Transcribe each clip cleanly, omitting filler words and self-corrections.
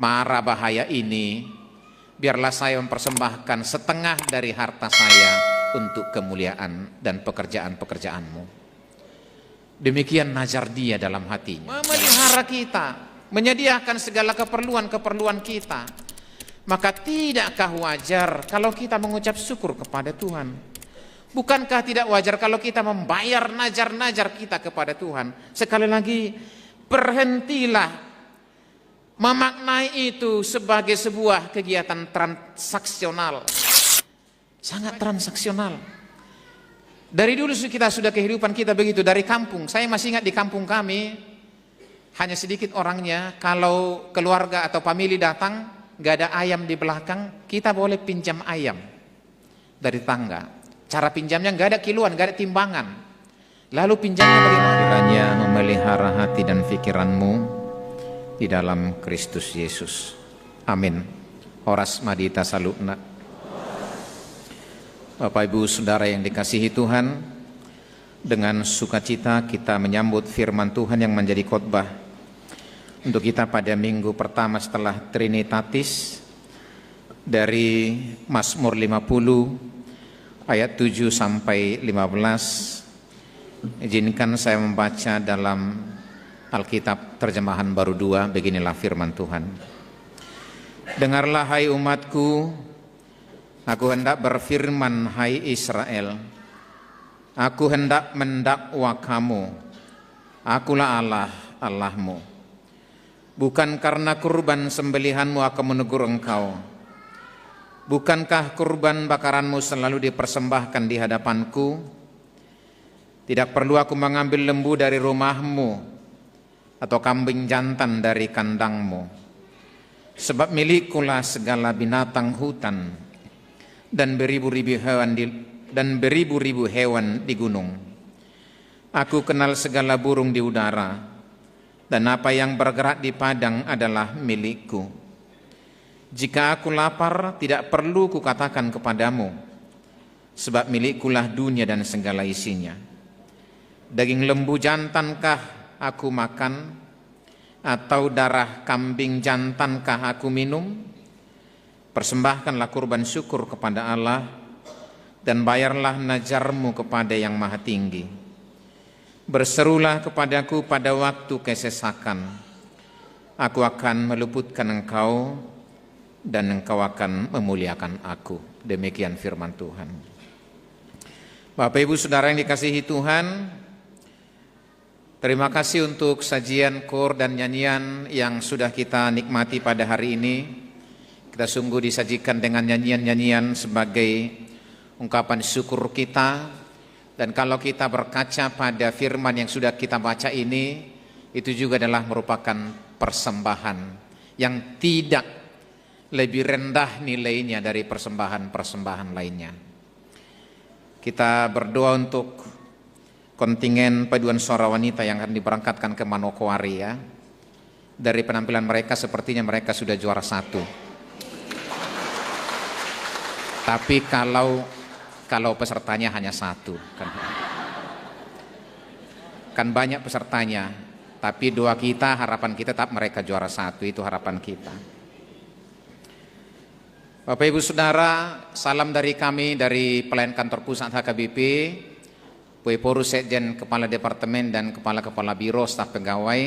mara bahaya ini, biarlah saya mempersembahkan setengah dari harta saya untuk kemuliaan dan pekerjaan-pekerjaan-Mu. Demikian najar dia dalam hatinya, memelihara kita, menyediakan segala keperluan-keperluan kita. Maka tidakkah wajar kalau kita mengucap syukur kepada Tuhan? Bukankah tidak wajar kalau kita membayar najar-najar kita kepada Tuhan? Sekali lagi, berhentilah memaknai itu sebagai sebuah kegiatan transaksional. Sangat transaksional. Dari dulu kita sudah kehidupan kita begitu, dari kampung. Saya masih ingat di kampung kami, hanya sedikit orangnya, kalau keluarga atau famili datang, gak ada ayam di belakang, kita boleh pinjam ayam dari tangga. Cara pinjamnya gak ada kiluan, gak ada timbangan. Lalu pinjamnya bagaimana? Kiranya memelihara hati dan pikiranmu di dalam Kristus Yesus. Amin. Horas Madita Salukna. Bapak Ibu Saudara yang dikasihi Tuhan, dengan sukacita kita menyambut firman Tuhan yang menjadi khotbah untuk kita pada minggu pertama setelah Trinitatis dari Mazmur 50 ayat 7 sampai 15. Izinkan saya membaca dalam Alkitab terjemahan baru 2. Beginilah firman Tuhan. Dengarlah hai umatku, aku hendak berfirman hai Israel, aku hendak mendakwa kamu, akulah Allah, Allahmu. Bukan karena kurban sembelihanmu aku menegur engkau. Bukankah kurban bakaranmu selalu dipersembahkan di hadapanku? Tidak perlu aku mengambil lembu dari rumahmu atau kambing jantan dari kandangmu. Sebab milikkulah segala binatang hutan dan beribu-ribu hewan di gunung. Aku kenal segala burung di udara, dan apa yang bergerak di padang adalah milikku. Jika aku lapar, tidak perlu kukatakan kepadamu, sebab milikkulah dunia dan segala isinya. Daging lembu jantankah aku makan, atau darah kambing jantankah aku minum? Persembahkanlah kurban syukur kepada Allah, dan bayarlah najarmu kepada yang maha tinggi. Berserulah kepadaku pada waktu kesesakan, aku akan meluputkan engkau, dan engkau akan memuliakan aku. Demikian firman Tuhan. Bapak Ibu Saudara yang dikasihi Tuhan, terima kasih untuk sajian kor dan nyanyian yang sudah kita nikmati pada hari ini. Kita sungguh disajikan dengan nyanyian-nyanyian sebagai ungkapan syukur kita. Dan kalau kita berkaca pada firman yang sudah kita baca ini, itu juga adalah merupakan persembahan yang tidak lebih rendah nilainya dari persembahan-persembahan lainnya. Kita berdoa untuk kontingen paduan suara wanita yang akan diberangkatkan ke Manokwari ya. Dari penampilan mereka sepertinya mereka sudah juara 1. Tapi kalau pesertanya hanya 1 kan banyak pesertanya, tapi doa kita, harapan kita tetap mereka juara 1, itu harapan kita. Bapak Ibu Saudara, salam dari kami dari pelayan kantor pusat HKBP, Pueporu Sekjen, Kepala Departemen dan Kepala-Kepala Biro, staf pegawai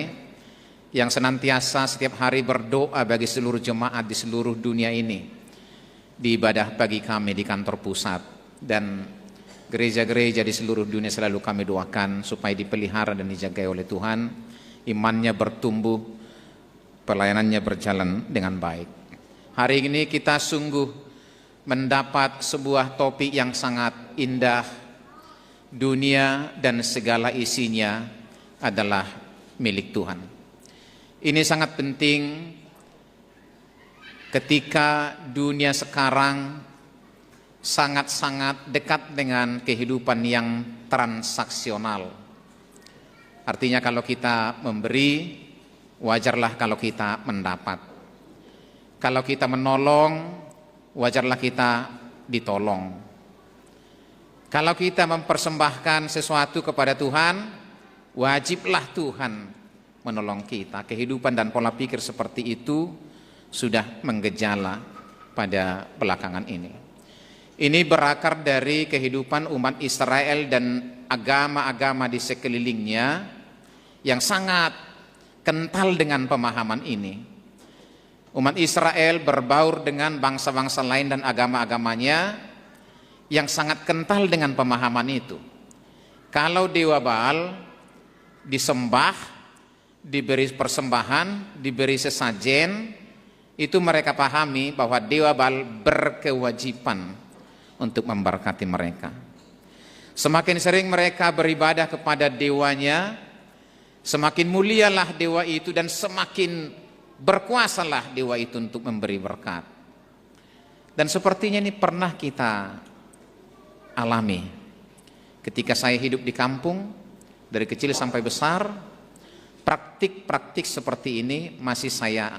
yang senantiasa setiap hari berdoa bagi seluruh jemaat di seluruh dunia ini. Di ibadah pagi kami di kantor pusat dan gereja-gereja di seluruh dunia selalu kami doakan supaya dipelihara dan dijaga oleh Tuhan, imannya bertumbuh, pelayanannya berjalan dengan baik. Hari ini kita sungguh mendapat sebuah topik yang sangat indah. Dunia dan segala isinya adalah milik Tuhan. Ini sangat penting ketika dunia sekarang sangat-sangat dekat dengan kehidupan yang transaksional. Artinya kalau kita memberi, wajarlah kalau kita mendapat. Kalau kita menolong, wajarlah kita ditolong. Kalau kita mempersembahkan sesuatu kepada Tuhan, wajiblah Tuhan menolong kita. Kehidupan dan pola pikir seperti itu sudah menggejala pada belakangan ini. Ini berakar dari kehidupan umat Israel dan agama-agama di sekelilingnya yang sangat kental dengan pemahaman ini. Umat Israel berbaur dengan bangsa-bangsa lain dan agama-agamanya yang sangat kental dengan pemahaman itu. Kalau Dewa Baal disembah, diberi persembahan, diberi sesajen, itu mereka pahami bahwa Dewa Baal berkewajiban untuk memberkati mereka. Semakin sering mereka beribadah kepada dewanya, semakin mulialah dewa itu dan semakin berkuasalah dewa itu untuk memberi berkat. Dan sepertinya ini pernah kita alami. Ketika saya hidup di kampung, dari kecil sampai besar, praktik-praktik seperti ini masih saya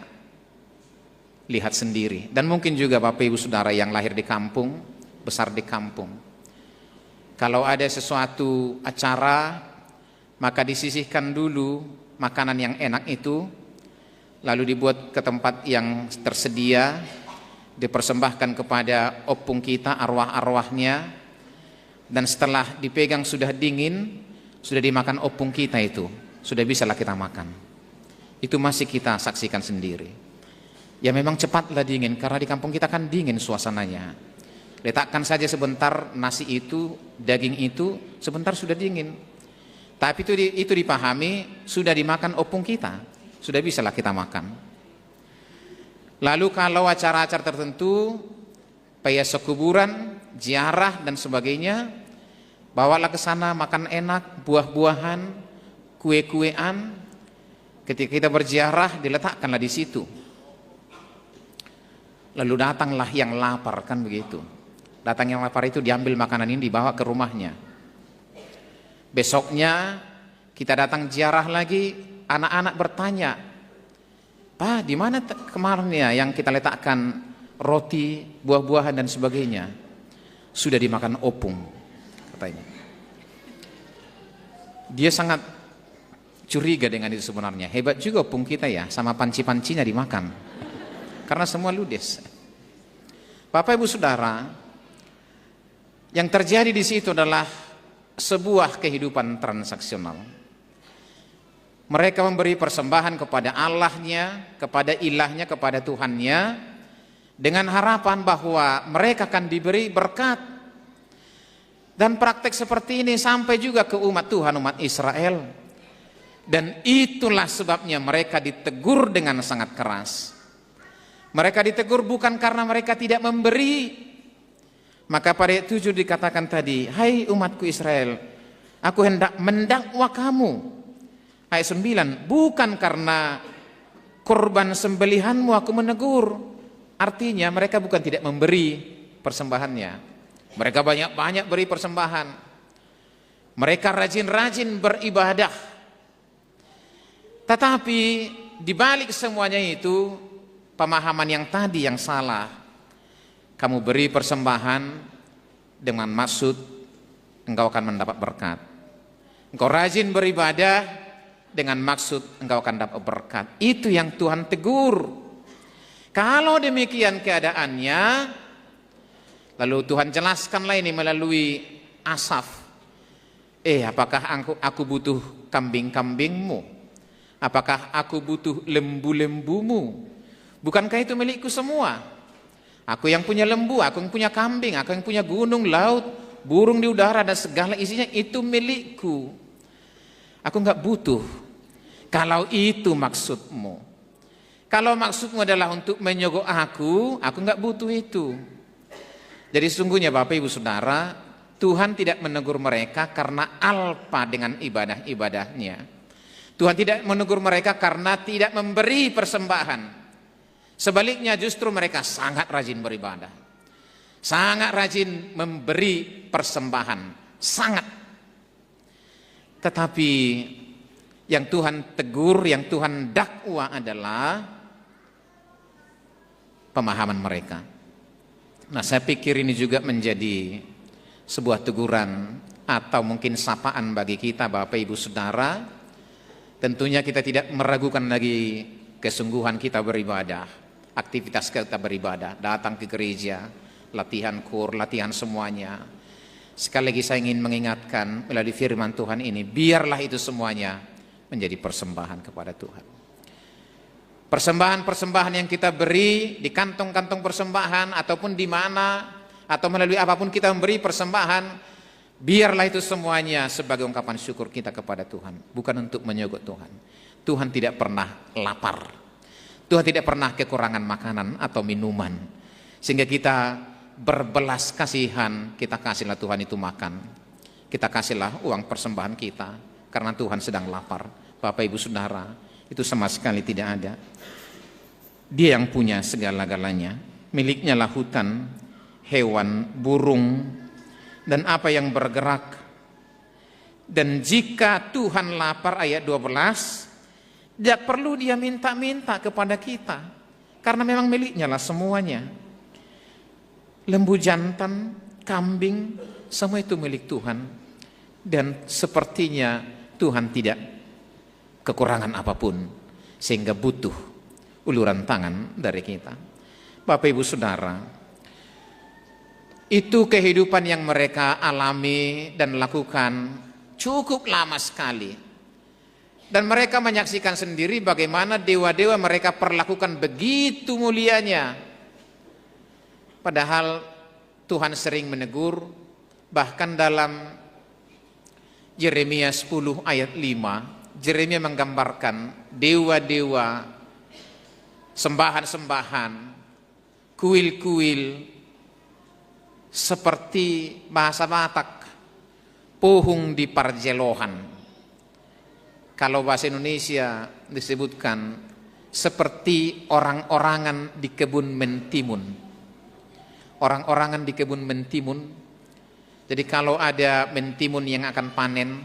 lihat sendiri. Dan mungkin juga Bapak Ibu Saudara yang lahir di kampung, besar di kampung. Kalau ada sesuatu acara, maka disisihkan dulu makanan yang enak itu, lalu dibuat ke tempat yang tersedia, dipersembahkan kepada opung kita, arwah-arwahnya, dan setelah dipegang sudah dingin, sudah dimakan opung kita itu, sudah bisalah kita makan. Itu masih kita saksikan sendiri. Ya memang cepatlah dingin, karena di kampung kita kan dingin suasananya. Letakkan saja sebentar nasi itu, daging itu, sebentar sudah dingin. Tapi itu dipahami, sudah dimakan opung kita, sudah bisalah kita makan. Lalu kalau acara-acara tertentu, payasa kuburan, ziarah dan sebagainya, bawalah ke sana makan enak, buah-buahan, kue-kuean. Ketika kita berziarah, diletakkanlah di situ. Lalu datanglah yang lapar, kan begitu. Datang yang lapar itu diambil makanan ini dibawa ke rumahnya. Besoknya kita datang ziarah lagi, anak-anak bertanya, "Pak, di mana kemarin ya yang kita letakkan roti, buah-buahan dan sebagainya?" Sudah dimakan opung, katanya. Dia sangat curiga dengan itu sebenarnya. Hebat juga opung kita ya, sama panci-pancinya dimakan. Karena semua ludes. Bapak Ibu Saudara, yang terjadi di situ adalah sebuah kehidupan transaksional. Mereka memberi persembahan kepada Allahnya, kepada ilahnya, kepada Tuhannya, dengan harapan bahwa mereka akan diberi berkat. Dan praktek seperti ini sampai juga ke umat Tuhan, umat Israel. Dan itulah sebabnya mereka ditegur dengan sangat keras. Mereka ditegur bukan karena mereka tidak memberi. Maka pada ayat 7 dikatakan tadi, "Hai umatku Israel, aku hendak mendakwa kamu." Ayat 9, "Bukan karena korban sembelihanmu aku menegur." Artinya mereka bukan tidak memberi persembahannya. Mereka banyak-banyak beri persembahan. Mereka rajin-rajin beribadah. Tetapi di balik semuanya itu, pemahaman yang tadi yang salah. Kamu beri persembahan dengan maksud engkau akan mendapat berkat. Engkau rajin beribadah dengan maksud engkau akan dapat berkat. Itu yang Tuhan tegur. Kalau demikian keadaannya, lalu Tuhan jelaskanlah ini melalui Asaf. Apakah aku butuh kambing-kambingmu? Apakah aku butuh lembu-lembumu? Bukankah itu milikku semua? Aku yang punya lembu, aku yang punya kambing, aku yang punya gunung, laut, burung di udara dan segala isinya itu milikku. Aku enggak butuh. Kalau itu maksudmu. Kalau maksudmu adalah untuk menyogok aku enggak butuh itu. Jadi sesungguhnya Bapak Ibu Saudara, Tuhan tidak menegur mereka karena alpa dengan ibadah-ibadahnya. Tuhan tidak menegur mereka karena tidak memberi persembahan. Sebaliknya justru mereka sangat rajin beribadah, sangat rajin memberi persembahan, sangat. Tetapi yang Tuhan tegur, yang Tuhan dakwa adalah pemahaman mereka. Nah, saya pikir ini juga menjadi sebuah teguran atau mungkin sapaan bagi kita Bapak Ibu Saudara. Tentunya kita tidak meragukan lagi kesungguhan kita beribadah. aktivitas kita beribadah, datang ke gereja, latihan kur, latihan semuanya. Sekali lagi saya ingin mengingatkan melalui firman Tuhan ini, biarlah itu semuanya menjadi persembahan kepada Tuhan. Persembahan-persembahan yang kita beri di kantong-kantong persembahan ataupun di mana atau melalui apapun kita memberi persembahan, biarlah itu semuanya sebagai ungkapan syukur kita kepada Tuhan, bukan untuk menyogok Tuhan. Tuhan tidak pernah lapar, Tuhan tidak pernah kekurangan makanan atau minuman, sehingga kita berbelas kasihan, kita kasihlah Tuhan itu makan, kita kasihlah uang persembahan kita, karena Tuhan sedang lapar. Bapak Ibu Saudara, itu sama sekali tidak ada. Dia yang punya segala-galanya, miliknya lah hutan, hewan, burung, dan apa yang bergerak. Dan jika Tuhan lapar, ayat 12, tidak perlu dia minta-minta kepada kita, karena memang miliknya lah semuanya. Lembu jantan, kambing, semua itu milik Tuhan. Dan sepertinya Tuhan tidak kekurangan apapun, sehingga butuh uluran tangan dari kita. Bapak Ibu Saudara, itu kehidupan yang mereka alami dan lakukan cukup lama sekali. Dan mereka menyaksikan sendiri bagaimana dewa-dewa mereka perlakukan begitu mulianya. Padahal Tuhan sering menegur, bahkan dalam Yeremia 10 ayat 5, Yeremia menggambarkan dewa-dewa, sembahan-sembahan, kuil-kuil, seperti bahasa Batak, pohung di parjelohan. Kalau bahasa Indonesia disebutkan seperti orang-orangan di kebun mentimun. Orang-orangan di kebun mentimun. Jadi kalau ada mentimun yang akan panen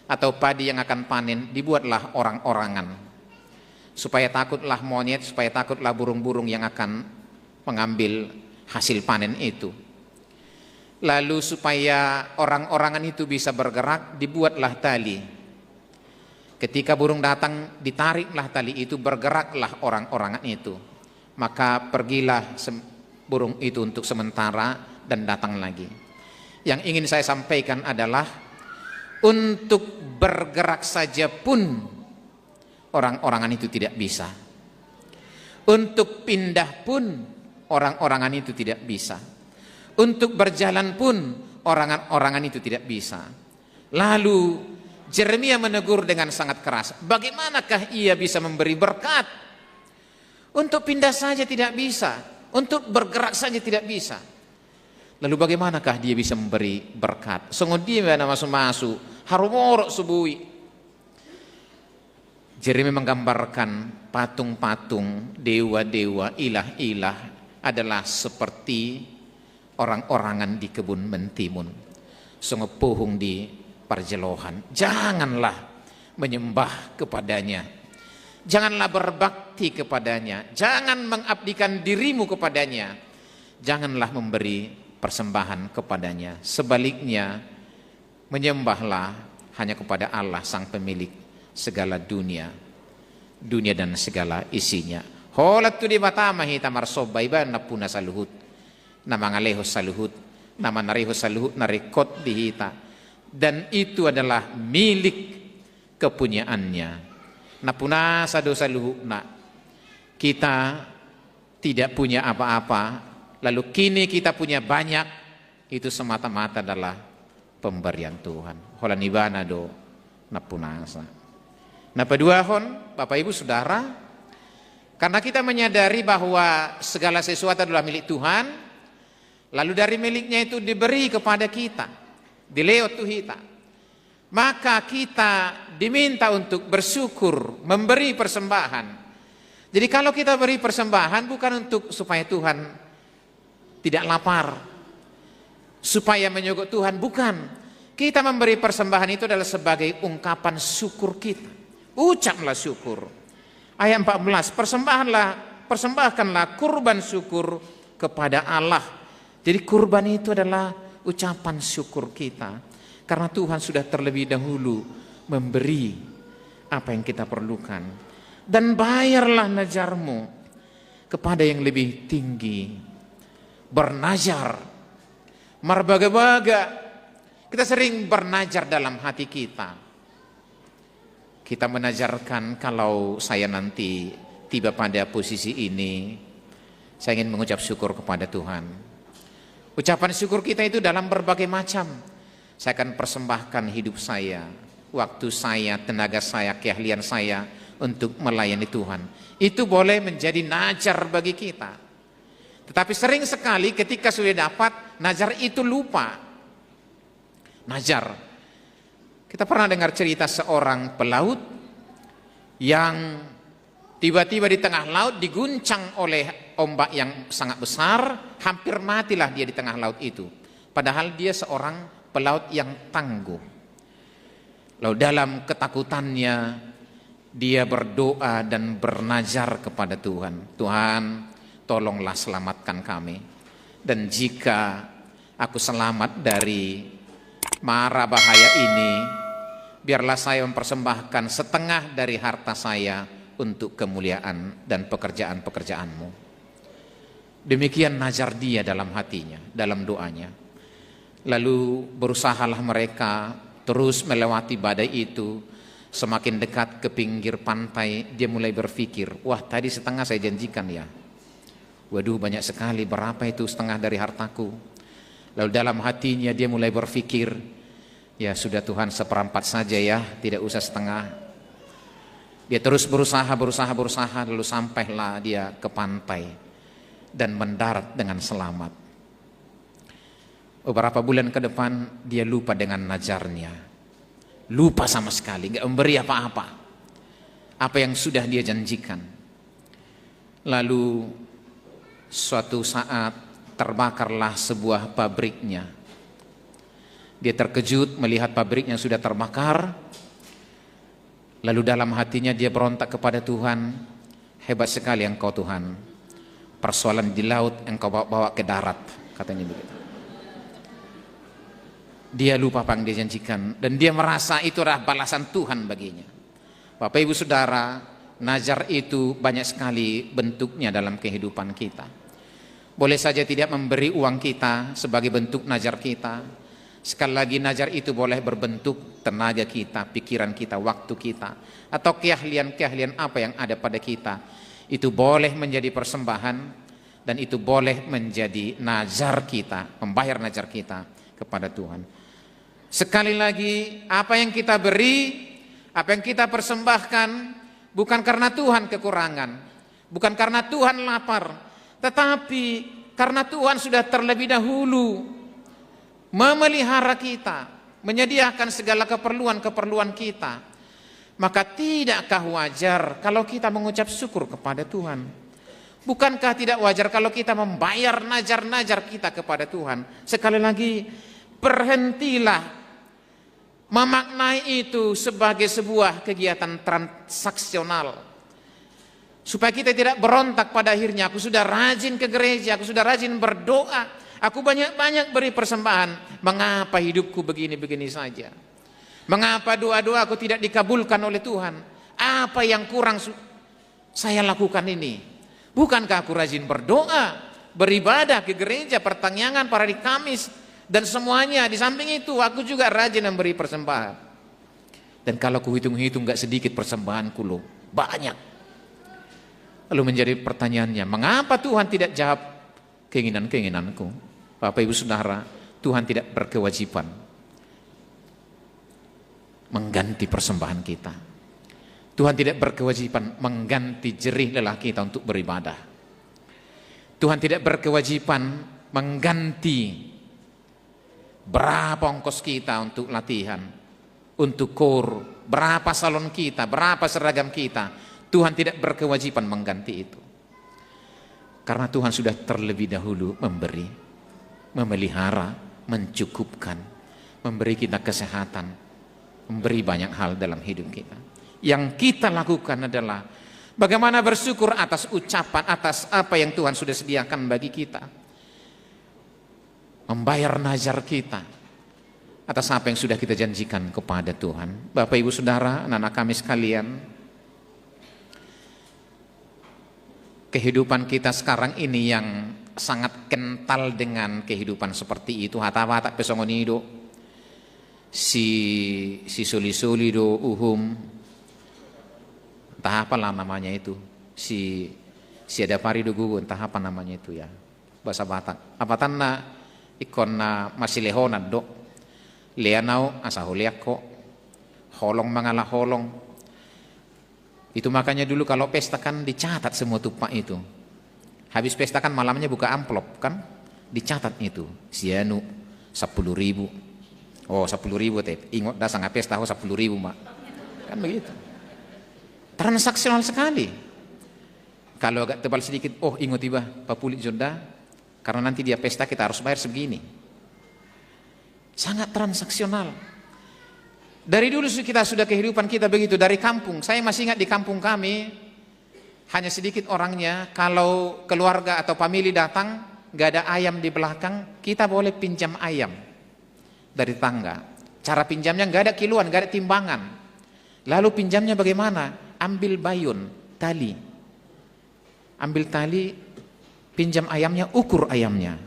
atau padi yang akan panen, dibuatlah orang-orangan. Supaya takutlah monyet, supaya takutlah burung-burung yang akan mengambil hasil panen itu. Lalu supaya orang-orangan itu bisa bergerak, dibuatlah tali. Ketika burung datang, ditariklah tali itu, bergeraklah orang-orangan itu. Maka pergilah burung itu untuk sementara dan datang lagi. Yang ingin saya sampaikan adalah, untuk bergerak saja pun orang-orangan itu tidak bisa. Untuk pindah pun orang-orangan itu tidak bisa. Untuk berjalan pun orang-orangan itu tidak bisa. Lalu Yeremia menegur dengan sangat keras, bagaimanakah ia bisa memberi berkat? Untuk pindah saja tidak bisa, untuk bergerak saja tidak bisa. Lalu bagaimanakah dia bisa memberi berkat? Sungguh dia masuk-masuk, harumorok subui. Yeremia menggambarkan patung-patung, dewa-dewa, ilah-ilah adalah seperti orang-orangan di kebun mentimun, sungguh pohung di parjelohan. Janganlah menyembah kepadanya, janganlah berbakti kepadanya, jangan mengabdikan dirimu kepadanya, janganlah memberi persembahan kepadanya. Sebaliknya, menyembahlah hanya kepada Allah sang pemilik segala dunia dan segala isinya. Holat tu di batamahi tamar sobaiban napuna saluhut, nama ngaleho saluhut, nama nareho saluhut narekot dihita. Dan itu adalah milik kepunyaannya. Napuna sado saluhut na. Kita tidak punya apa-apa, lalu kini kita punya banyak, itu semata-mata adalah pemberian Tuhan. Holanibana do napunasa. Nah, peduahon, Bapak Ibu Saudara, karena kita menyadari bahwa segala sesuatu adalah milik Tuhan, lalu dari miliknya itu diberi kepada kita, dileot tuhita, maka kita diminta untuk bersyukur, memberi persembahan. Jadi kalau kita beri persembahan bukan untuk supaya Tuhan tidak lapar, supaya menyogok Tuhan, bukan. Kita memberi persembahan itu adalah sebagai ungkapan syukur kita. Ucaplah syukur. Ayat 14, persembahkanlah kurban syukur kepada Allah. Jadi kurban itu adalah ucapan syukur kita, karena Tuhan sudah terlebih dahulu memberi apa yang kita perlukan. Dan bayarlah najarmu kepada yang lebih tinggi, bernazar, merbaga-baga. Kita sering bernazar dalam hati kita. Kita menazarkan, kalau saya nanti tiba pada posisi ini, saya ingin mengucap syukur kepada Tuhan. Ucapan syukur kita itu dalam berbagai macam. Saya akan persembahkan hidup saya, waktu saya, tenaga saya, keahlian saya untuk melayani Tuhan. Itu boleh menjadi nazar bagi kita. Tetapi sering sekali ketika sudah dapat, nazar itu lupa. Nazar. Kita pernah dengar cerita seorang pelaut yang tiba-tiba di tengah laut diguncang oleh ombak yang sangat besar, hampir matilah dia di tengah laut itu. Padahal dia seorang pelaut yang tangguh. Lalu dalam ketakutannya dia berdoa dan bernazar kepada Tuhan. Tuhan, tolonglah selamatkan kami. Dan jika aku selamat dari mara bahaya ini, biarlah saya mempersembahkan setengah dari harta saya untuk kemuliaan dan pekerjaan-pekerjaan-Mu. Demikian nazar dia dalam hatinya, dalam doanya. Lalu berusahalah mereka terus melewati badai itu. Semakin dekat ke pinggir pantai, dia mulai berpikir, wah tadi setengah saya janjikan ya. Waduh, banyak sekali, berapa itu setengah dari hartaku? Lalu dalam hatinya dia mulai berpikir, ya sudah Tuhan, seperempat saja ya, tidak usah setengah. Dia terus berusaha, lalu sampailah dia ke pantai dan mendarat dengan selamat. Beberapa bulan ke depan dia lupa dengan nazarnya, lupa sama sekali, gak memberi apa-apa, apa yang sudah dia janjikan. Lalu suatu saat terbakarlah sebuah pabriknya. Dia terkejut melihat pabriknya sudah terbakar. Lalu dalam hatinya dia berontak kepada Tuhan, hebat sekali Engkau Tuhan, persoalan di laut Engkau bawa ke darat, katanya begitu. Dia lupa apa yang dia janjikan, dan dia merasa itu adalah balasan Tuhan baginya. Bapak Ibu Saudara, nazar itu banyak sekali bentuknya dalam kehidupan kita. Boleh saja tidak memberi uang kita sebagai bentuk nazar kita. Sekali lagi, nazar itu boleh berbentuk tenaga kita, pikiran kita, waktu kita, atau keahlian-keahlian apa yang ada pada kita. Itu boleh menjadi persembahan, dan itu boleh menjadi nazar kita, membayar nazar kita kepada Tuhan. Sekali lagi, apa yang kita beri, apa yang kita persembahkan, bukan karena Tuhan kekurangan, bukan karena Tuhan lapar, tetapi karena Tuhan sudah terlebih dahulu memelihara kita, menyediakan segala keperluan-keperluan kita. Maka tidakkah wajar kalau kita mengucap syukur kepada Tuhan? Bukankah tidak wajar kalau kita membayar nazar-nazar kita kepada Tuhan? Sekali lagi, berhentilah memaknai itu sebagai sebuah kegiatan transaksional. Supaya kita tidak berontak pada akhirnya, aku sudah rajin ke gereja, aku sudah rajin berdoa, aku banyak-banyak beri persembahan, mengapa hidupku begini-begini saja? Mengapa doa-doa aku tidak dikabulkan oleh Tuhan? Apa yang kurang saya lakukan ini? Bukankah aku rajin berdoa, beribadah ke gereja, pertanyaan pada hari Kamis, dan semuanya? Di samping itu aku juga rajin memberi persembahan. Dan kalau aku hitung-hitung gak sedikit persembahanku loh, banyak. Lalu menjadi pertanyaannya, mengapa Tuhan tidak jawab keinginan-keinginanku? Bapak Ibu Saudara, Tuhan tidak berkewajiban mengganti persembahan kita. Tuhan tidak berkewajiban mengganti jerih lelah kita untuk beribadah. Tuhan tidak berkewajiban mengganti berapa ongkos kita untuk latihan, untuk kor, berapa salon kita, berapa seragam kita. Tuhan tidak berkewajiban mengganti itu. Karena Tuhan sudah terlebih dahulu memberi, memelihara, mencukupkan, memberi kita kesehatan, memberi banyak hal dalam hidup kita. Yang kita lakukan adalah bagaimana bersyukur atas ucapan, atas apa yang Tuhan sudah sediakan bagi kita. Membayar nazar kita atas apa yang sudah kita janjikan kepada Tuhan. Bapak Ibu Saudara, anak-anak kami sekalian, kehidupan kita sekarang ini yang sangat kental dengan kehidupan seperti itu. Hata-hata pesongonido, si soli-soli do uhum, entah apalah namanya itu, si ada parido gugu, entah apa namanya itu ya, bahasa Batak. Apa tanna ikon na masih lehonan do, leanau asaholiako, holong mangalah holong. Itu makanya dulu kalau pesta kan dicatat semua tupak itu. Habis pesta kan malamnya buka amplop kan, dicatat itu. Sianu 10.000. Oh 10.000 teh. Ingat dah sangat pesta 10.000 mak. Kan begitu. Transaksional sekali. Kalau agak tebal sedikit, oh ingat tiba papulit jodoh, karena nanti dia pesta kita harus bayar segini. Sangat transaksional. Dari dulu kita sudah kehidupan kita begitu, dari kampung. Saya masih ingat di kampung kami, hanya sedikit orangnya, kalau keluarga atau famili datang, gak ada ayam di belakang, kita boleh pinjam ayam dari tangga. Cara pinjamnya gak ada kiluan, gak ada timbangan. Lalu pinjamnya bagaimana? Ambil bayun, tali. Ambil tali, pinjam ayamnya, ukur ayamnya.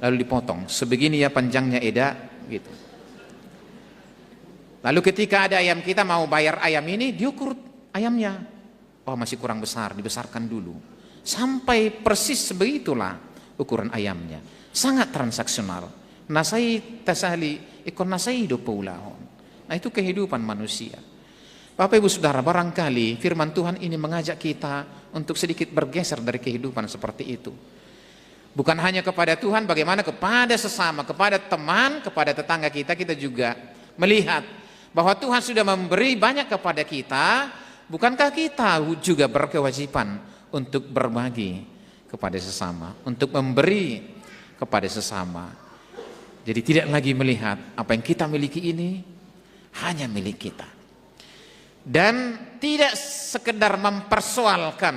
Lalu dipotong, sebegini ya panjangnya eda, gitu. Lalu ketika ada ayam kita mau bayar ayam ini, diukur ayamnya. Oh masih kurang besar, dibesarkan dulu. Sampai persis sebegitulah ukuran ayamnya. Sangat transaksional. Nasai tasali ikon nasai do paulahon. Nah itu kehidupan manusia. Bapak Ibu Saudara, barangkali firman Tuhan ini mengajak kita untuk sedikit bergeser dari kehidupan seperti itu. Bukan hanya kepada Tuhan, bagaimana kepada sesama, kepada teman, kepada tetangga kita juga melihat bahwa Tuhan sudah memberi banyak kepada kita, bukankah kita juga berkewajiban untuk berbagi kepada sesama, untuk memberi kepada sesama. Jadi tidak lagi melihat apa yang kita miliki ini hanya milik kita. Dan tidak sekedar mempersoalkan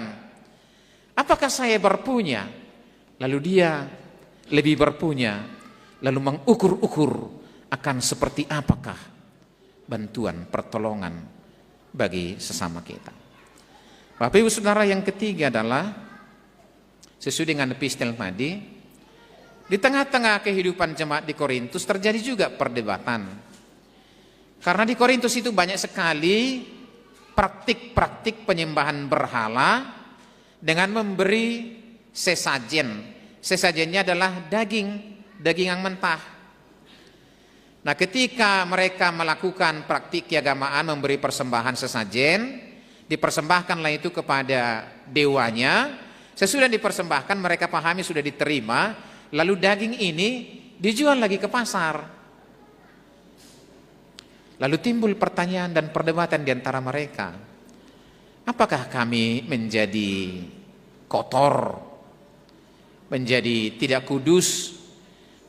apakah saya berpunya, lalu dia lebih berpunya, lalu mengukur-ukur akan seperti apakah bantuan, pertolongan bagi sesama kita. Bapak Ibu Saudara, yang ketiga adalah sesuai dengan epistel tadi, di tengah-tengah kehidupan jemaat di Korintus terjadi juga perdebatan. Karena di Korintus itu banyak sekali praktik-praktik penyembahan berhala dengan memberi sesajen. Sesajennya adalah daging yang mentah. Nah ketika mereka melakukan praktik keagamaan memberi persembahan sesajen, dipersembahkanlah itu kepada dewanya. Sesudah dipersembahkan mereka pahami sudah diterima, lalu daging ini dijual lagi ke pasar. Lalu timbul pertanyaan dan perdebatan di antara mereka. Apakah kami menjadi kotor, menjadi tidak kudus,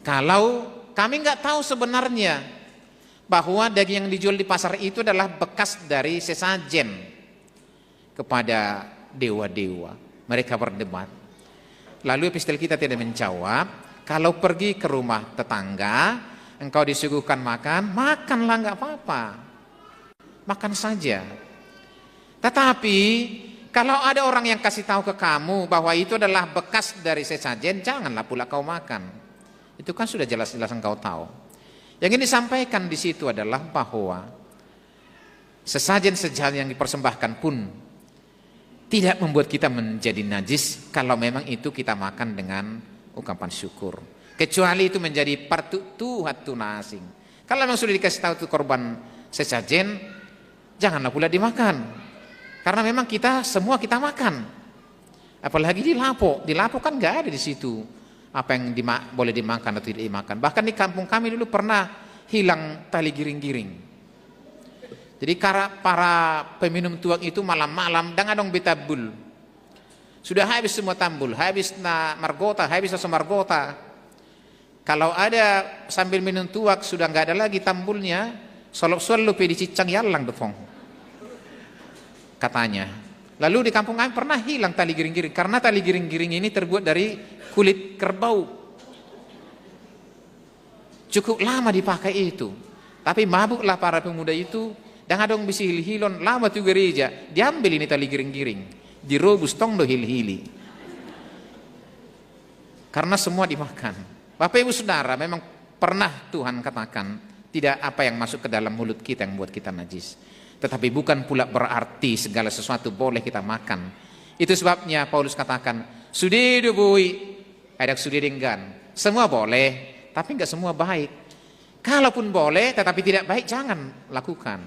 kalau kami nggak tahu sebenarnya bahwa daging yang dijual di pasar itu adalah bekas dari sesajen kepada dewa-dewa. Mereka berdebat. Lalu epistel kita tidak menjawab, kalau pergi ke rumah tetangga, engkau disuguhkan makan, makanlah nggak apa-apa. Makan saja. Tetapi kalau ada orang yang kasih tahu ke kamu bahwa itu adalah bekas dari sesajen, janganlah pula kau makan. Itu kan sudah jelas-jelas engkau tahu. Yang ini disampaikan di situ adalah bahwa sesajen-sesajen yang dipersembahkan pun tidak membuat kita menjadi najis kalau memang itu kita makan dengan ungkapan syukur. Kecuali itu menjadi partutu hatuna asing. Kalau memang sudah dikasih tahu itu korban sesajen, janganlah pula dimakan. Karena memang semua kita makan. Apalagi di Lapo. Di Lapo kan nggak ada di situ apa yang boleh dimakan atau tidak dimakan. Bahkan di kampung kami dulu pernah hilang tali giring-giring. Jadi para peminum tuak itu malam-malam dangadong betabul. Sudah habis semua tambul, habis na margota, habis na margota. Kalau ada sambil minum tuak sudah nggak ada lagi tambulnya, solok-solok pe dicicang yalang defong. Katanya. Lalu di kampung kami pernah hilang tali giring-giring karena tali giring-giring ini terbuat dari kulit kerbau. Cukup lama dipakai itu. Tapi mabuklah para pemuda itu, dan adong bisi hilon lama tu gereja, diambil ini tali giring-giring. dirobus tong do hili-hili. Karena semua dimakan. Bapak Ibu Saudara, memang pernah Tuhan katakan, tidak apa yang masuk ke dalam mulut kita yang membuat kita najis. Tetapi bukan pula berarti segala sesuatu boleh kita makan. Itu sebabnya Paulus katakan, sudidu bui, ada sudidinggan. Semua boleh, tapi enggak semua baik. Kalaupun boleh, tetapi tidak baik, jangan lakukan.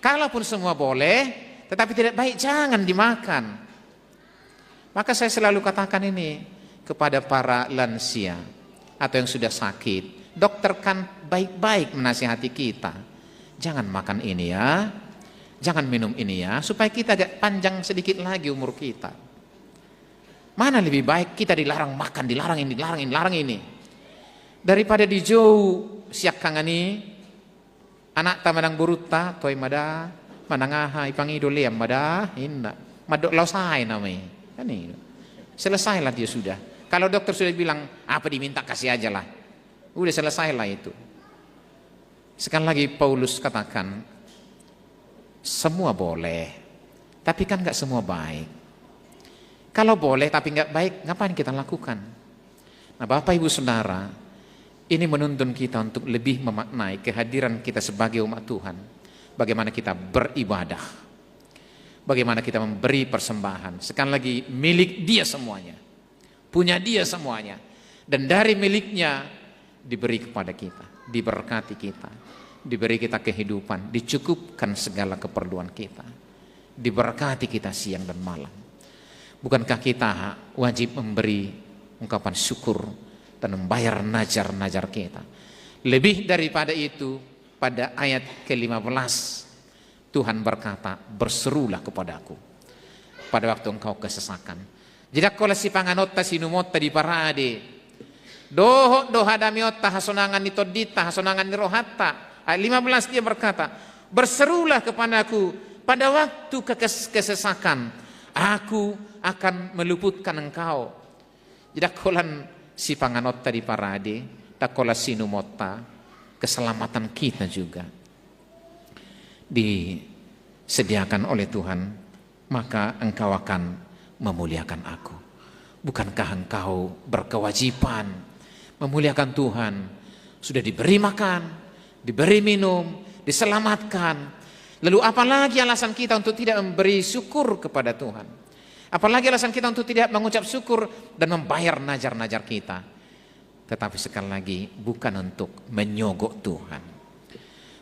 Kalaupun semua boleh, tetapi tidak baik, jangan dimakan. Maka saya selalu katakan ini kepada para lansia atau yang sudah sakit. Dokter kan baik-baik menasihati kita. Jangan makan ini ya, jangan minum ini ya, supaya kita agak panjang sedikit lagi umur kita. Mana lebih baik kita dilarang makan, dilarang ini, dilarang ini, dilarang ini. Daripada dijauh siak kangani anak tamanang buruta toy mada manangaha ipang idoliam mada inna madok lausai namanya kan ini selesailah dia sudah. Kalau dokter sudah bilang apa diminta kasih aja lah, udah selesailah itu. Sekali lagi Paulus katakan semua boleh, tapi kan nggak semua baik. Kalau boleh tapi nggak baik, ngapain kita lakukan? Nah, Bapak Ibu Saudara, ini menuntun kita untuk lebih memaknai kehadiran kita sebagai umat Tuhan. Bagaimana kita beribadah. Bagaimana kita memberi persembahan. Sekali lagi, milik Dia semuanya. Punya Dia semuanya. Dan dari miliknya diberi kepada kita. Diberkati kita. Diberi kita kehidupan. Dicukupkan segala keperluan kita. Diberkati kita siang dan malam. Bukankah kita wajib memberi ungkapan syukur dan membayar najar-najar kita. Lebih daripada itu, pada ayat ke-15 Tuhan berkata, berserulah kepadaku pada waktu engkau kesesakan. Jika kola si panganotta sinumota di parade, doho dohadamiotta hasonangan nitodita hasonangan nirohatta. Ayat 15 dia berkata, berserulah kepadaku pada waktu kesesakan, aku akan meluputkan engkau. Jika kolan si panganotta di parade, takola sinumota, keselamatan kita juga disediakan oleh Tuhan, maka engkau akan memuliakan aku. Bukankah engkau berkewajiban memuliakan Tuhan? Sudah diberi makan, diberi minum, diselamatkan. Lalu apalagi alasan kita untuk tidak memberi syukur kepada Tuhan? Apalagi alasan kita untuk tidak mengucap syukur dan membayar najar-najar kita. Tetapi sekali lagi, bukan untuk menyogok Tuhan.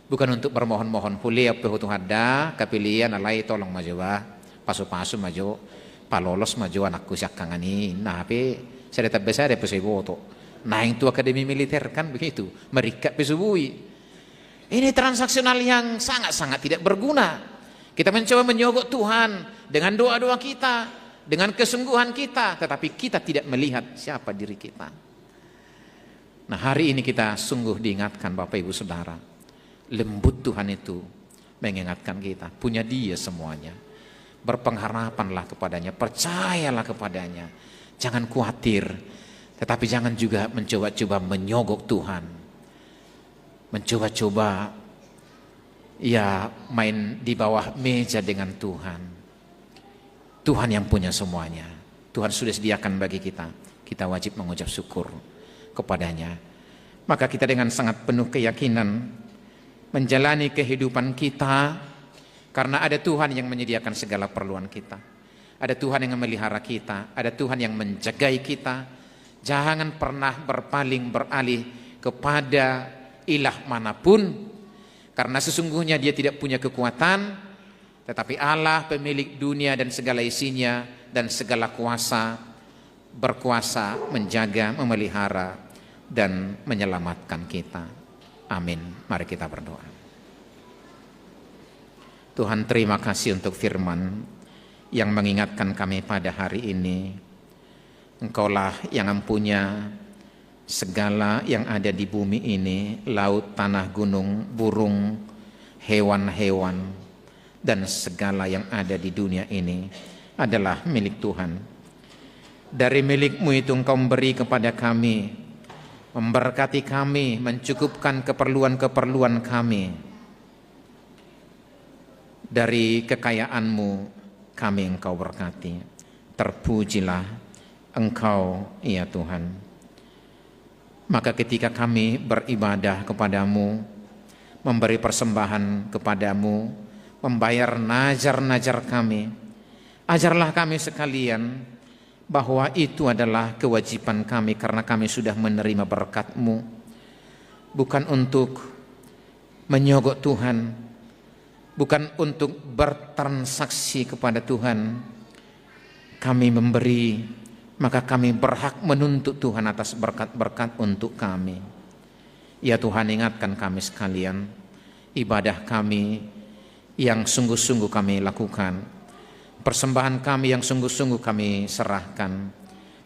Bukan untuk bermohon-mohon hulia Tuhan dah, kapilian alai tolong maju bah, pasu-pasu maju, palolos maju anakku siakangani. Nah, tapi saya tetap besar ya peseboto. Nah, itu akademi militer kan begitu, mereka pesubui. Ini transaksional yang sangat-sangat tidak berguna. Kita mencoba menyogok Tuhan dengan doa-doa kita, dengan kesungguhan kita, tetapi kita tidak melihat siapa diri kita. Nah, hari ini kita sungguh diingatkan Bapak Ibu Saudara, lembut Tuhan itu mengingatkan kita, punya Dia semuanya. Berpengharapanlah kepadanya, percayalah kepadanya. Jangan khawatir, tetapi jangan juga mencoba-coba menyogok Tuhan. Mencoba-coba ya main di bawah meja dengan Tuhan. Tuhan yang punya semuanya. Tuhan sudah sediakan bagi kita. Kita wajib mengucap syukur kepadanya. Maka kita dengan sangat penuh keyakinan menjalani kehidupan kita karena ada Tuhan yang menyediakan segala perluan kita. Ada Tuhan yang memelihara kita. Ada Tuhan yang menjagai kita. Jangan pernah berpaling beralih kepada ilah manapun. Karena sesungguhnya dia tidak punya kekuatan. Tetapi Allah pemilik dunia dan segala isinya dan segala kuasa berkuasa menjaga, memelihara dan menyelamatkan kita. Amin. Mari kita berdoa. Tuhan, terima kasih untuk firman yang mengingatkan kami pada hari ini. Engkaulah yang mempunyai segala yang ada di bumi ini, laut, tanah, gunung, burung, hewan-hewan, dan segala yang ada di dunia ini adalah milik Tuhan. Dari milik-Mu itu Engkau memberi kepada kami, memberkati kami, mencukupkan keperluan-keperluan kami. Dari kekayaan-Mu kami Engkau berkati. Terpujilah Engkau ya Tuhan. Maka ketika kami beribadah kepadamu, memberi persembahan kepadamu, membayar najar-najar kami, ajarlah kami sekalian bahwa itu adalah kewajiban kami karena kami sudah menerima berkat-Mu, bukan untuk menyogok Tuhan, bukan untuk bertransaksi kepada Tuhan. Kami memberi, maka kami berhak menuntut Tuhan atas berkat-berkat untuk kami. Ya Tuhan, ingatkan kami sekalian, ibadah kami yang sungguh-sungguh kami lakukan, persembahan kami yang sungguh-sungguh kami serahkan,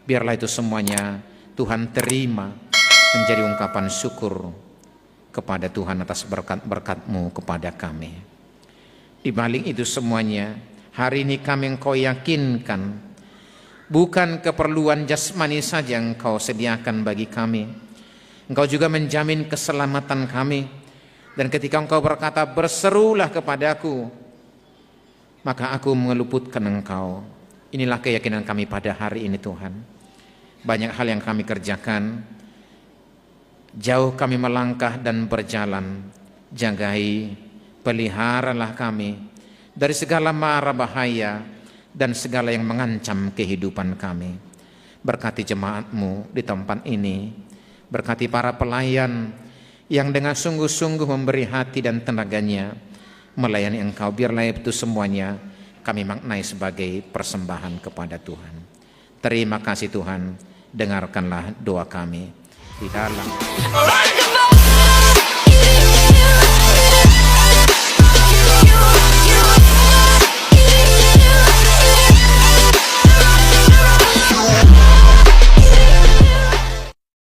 biarlah itu semuanya Tuhan terima menjadi ungkapan syukur kepada Tuhan atas berkat-berkat-Mu kepada kami. Di balik itu semuanya, hari ini kami Engkau yakinkan, bukan keperluan jasmani saja Engkau sediakan bagi kami, Engkau juga menjamin keselamatan kami. Dan ketika Engkau berkata, berserulah kepadaku, maka aku mengeluputkan Engkau. Inilah keyakinan kami pada hari ini Tuhan. Banyak hal yang kami kerjakan, jauh kami melangkah dan berjalan. Jagai, peliharalah kami dari segala mara bahaya dan segala yang mengancam kehidupan kami. Berkati jemaat-Mu di tempat ini, berkati para pelayan yang dengan sungguh-sungguh memberi hati dan tenaganya melayani Engkau. Biarlah itu semuanya kami maknai sebagai persembahan kepada Tuhan. Terima kasih Tuhan, dengarkanlah doa kami di dalam